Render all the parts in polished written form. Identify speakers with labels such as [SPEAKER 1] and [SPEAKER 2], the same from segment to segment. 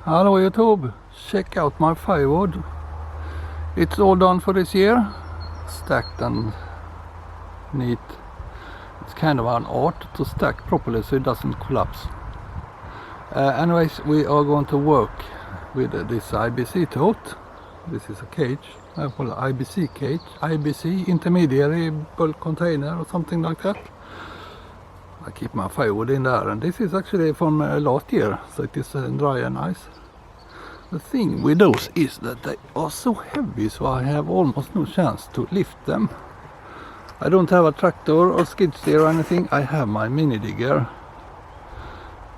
[SPEAKER 1] Hello YouTube, check out my firewood. It's all done for this year, stacked and neat. It's kind of an art to stack properly so it doesn't collapse. Anyways, we are going to work with this IBC tote. This is a cage, well, IBC cage, IBC intermediary bulk container or something like that. I keep my firewood in there, and this is actually from last year, so it is dry and nice. The thing with those is that they are so heavy, so I have almost no chance to lift them. I don't have a tractor or skid steer or anything, I have my mini digger.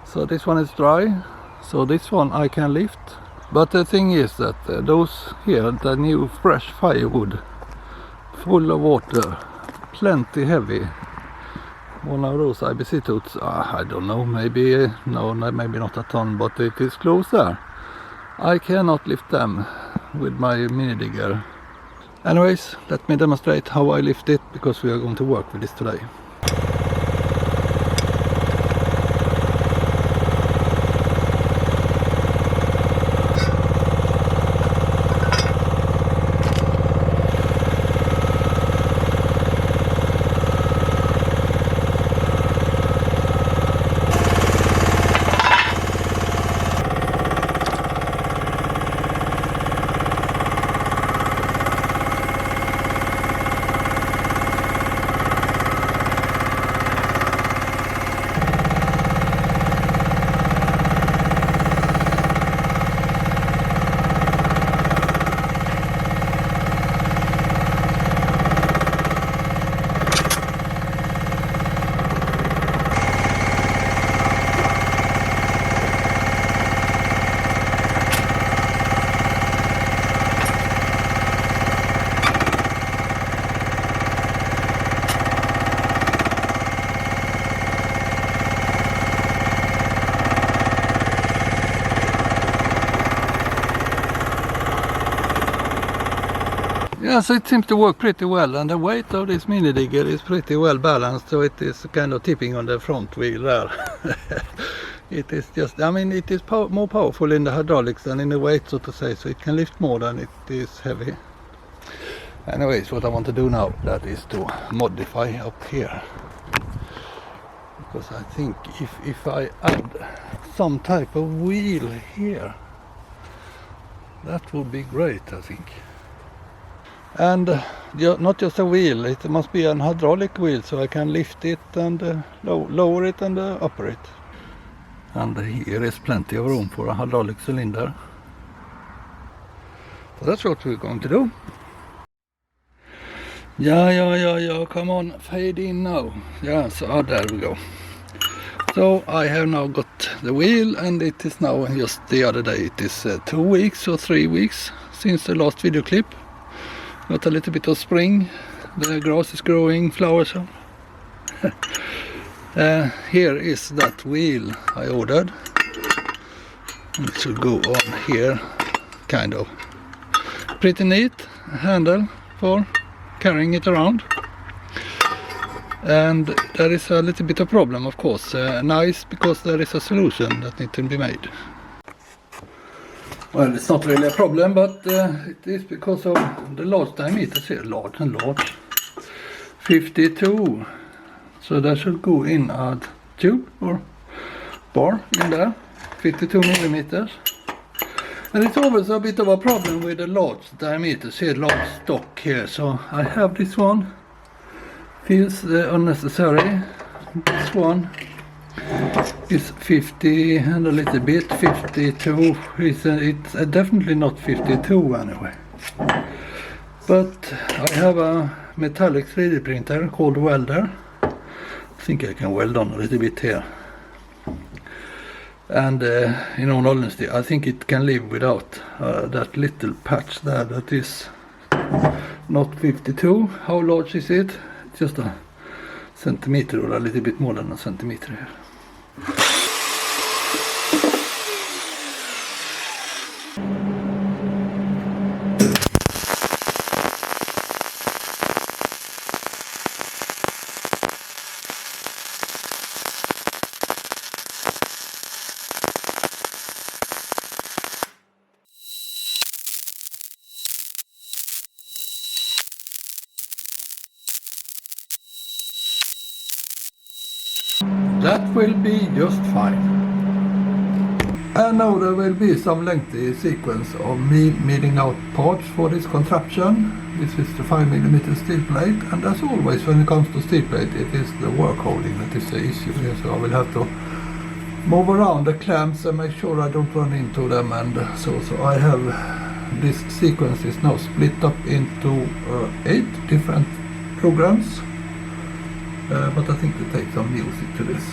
[SPEAKER 1] So this one is dry, so this one I can lift. But the thing is that those here, the new fresh firewood, full of water, plenty heavy. One of those IBC totes, I don't know, maybe, no, maybe not a ton, but it is close there. I cannot lift them with my mini digger. Anyways, let me demonstrate how I lift it, because we are going to work with this today. Yeah, so it seems to work pretty well, and the weight of this mini digger is pretty well balanced, so it is kind of tipping on the front wheel there. It is just, I mean, it is more powerful in the hydraulics than in the weight, so to say, so it can lift more than it is heavy. Anyways, what I want to do now, that is to modify up here. Because I think if I add some type of wheel here, that would be great, I think. And not just a wheel, it must be an hydraulic wheel, so I can lift it and lower it and upper it. And here is plenty of room for a hydraulic cylinder. So that's what we're going to do. Yeah, come on, fade in now. Yeah, so there we go. So I have now got the wheel, and it is now just the other day, it is 2 weeks or 3 weeks since the last video clip. Got a little bit of spring, the grass is growing, flowers. Here is that wheel I ordered. It should go on here, kind of. Pretty neat handle for carrying it around. And there is a little bit of problem, of course. Nice, because there is a solution that needs to be made. Well, it's not really a problem, but it is because of the large diameters here. Large and large. 52. So that should go in a tube or bar in there. 52 millimeters. And it's always a bit of a problem with the large diameters here, large stock here. So I have this one. Feels unnecessary. This one is 50 and a little bit, 52. It's definitely not 52 anyway. But I have a metallic 3D printer called Welder. I think I can weld on a little bit here. And in all honesty, I think it can live without that little patch there that is not 52. How large is it? It's just a centimeter or a little bit more than a centimeter here. that will be just fine. And now there will be some lengthy sequence of me milling out parts for this contraption. This is the 5mm steel plate, and as always when it comes to steel plate, it is the work holding that is the issue here, so I will have to move around the clamps and make sure I don't run into them, and so I have this sequence is now split up into 8 different programs, but I think to take some music to this.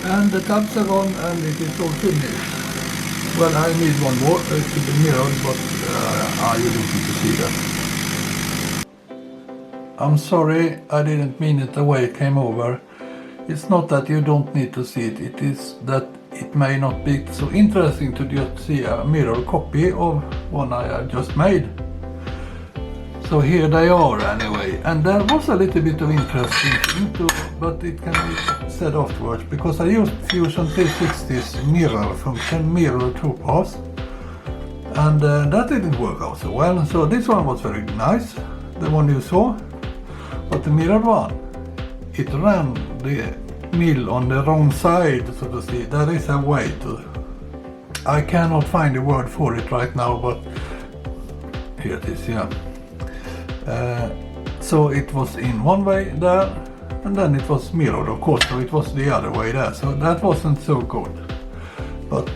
[SPEAKER 1] And the tabs are on and it is all finished. Well, I need one more to be mirrored, but you don't need to see that. I'm sorry, I didn't mean it the way it came over. It's not that you don't need to see it, it is that it may not be so interesting to just see a mirror copy of one I have just made. So here they are anyway, and there was a little bit of interesting thing but it can be said afterwards, because I used Fusion 360's mirror function, mirror toolpath, and that didn't work out so well. So this one was very nice, the one you saw, but the mirror one, it ran the mill on the wrong side, so to speak. There is a way to, I cannot find the word for it right now, but here it is, yeah. So it was in one way there, and then it was mirrored, of course, so it was the other way there, so that wasn't so good. But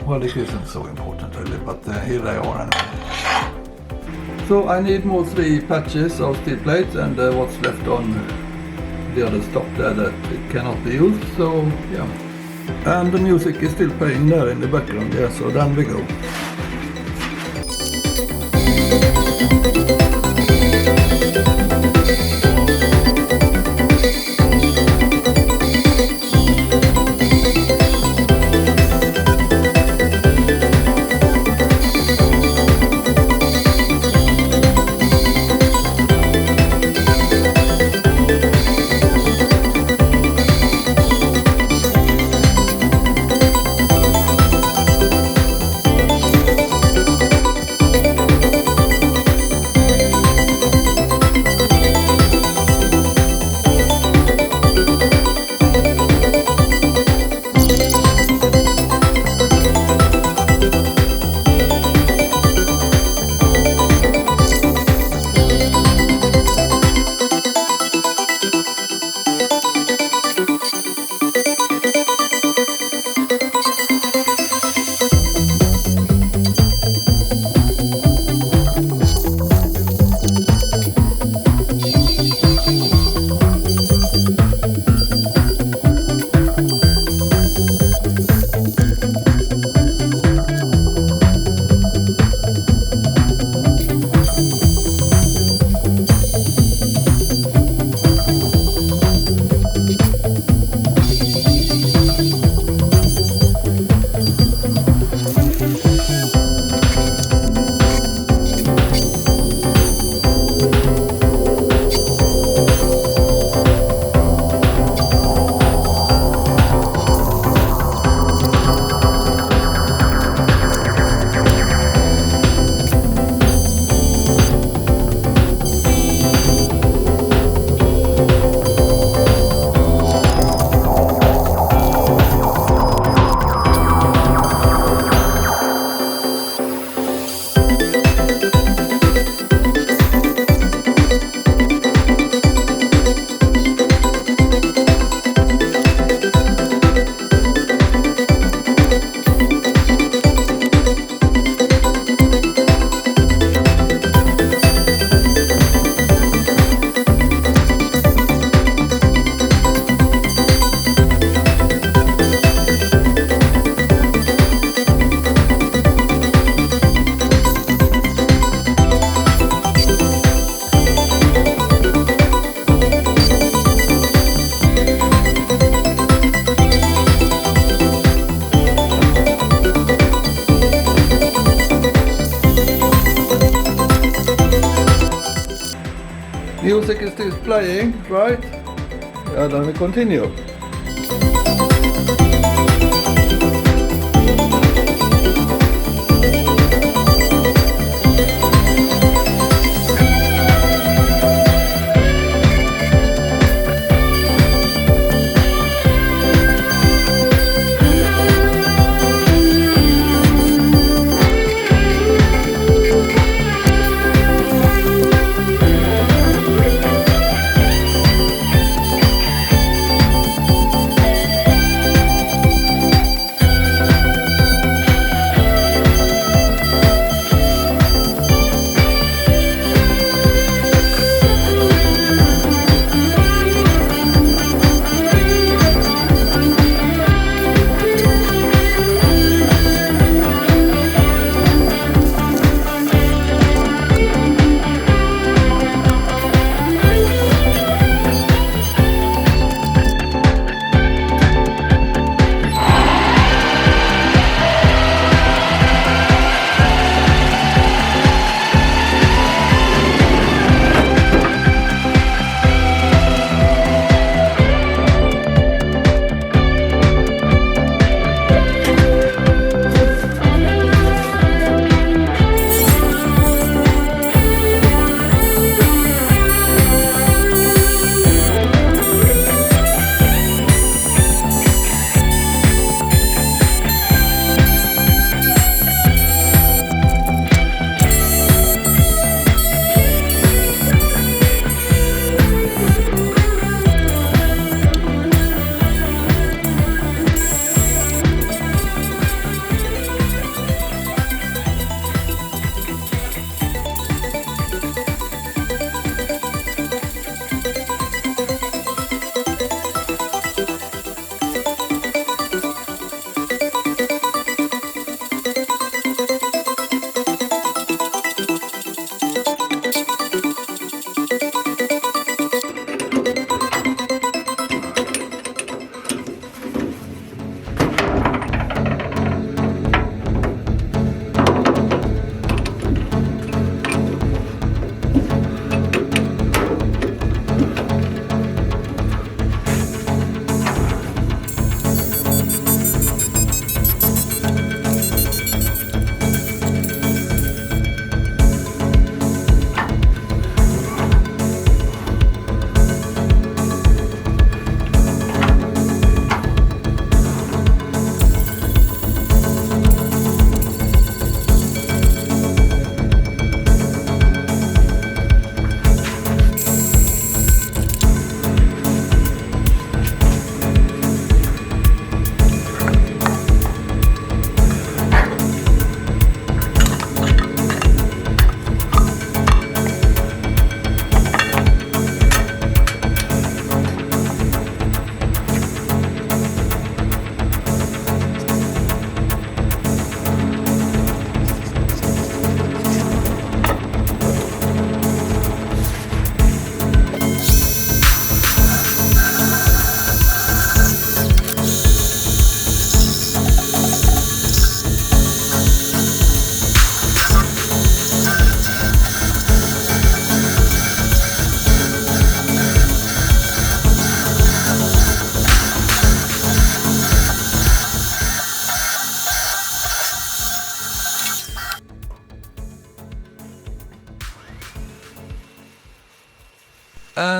[SPEAKER 1] well, it isn't so important really, but here they are anyway. So I need more 3 patches of steel plates, and what's left on the other stop there that it cannot be used, so yeah. And the music is still playing there in the background, yeah, so then we go. music is still playing, right? Yeah, then we continue.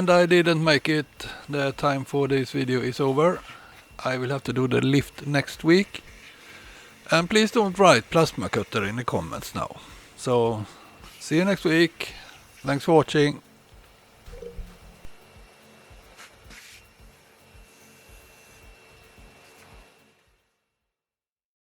[SPEAKER 1] And I didn't make it. The time for this video is over. I will have to do the lift next week. And please don't write plasma cutter in the comments now. So see you next week. Thanks for watching.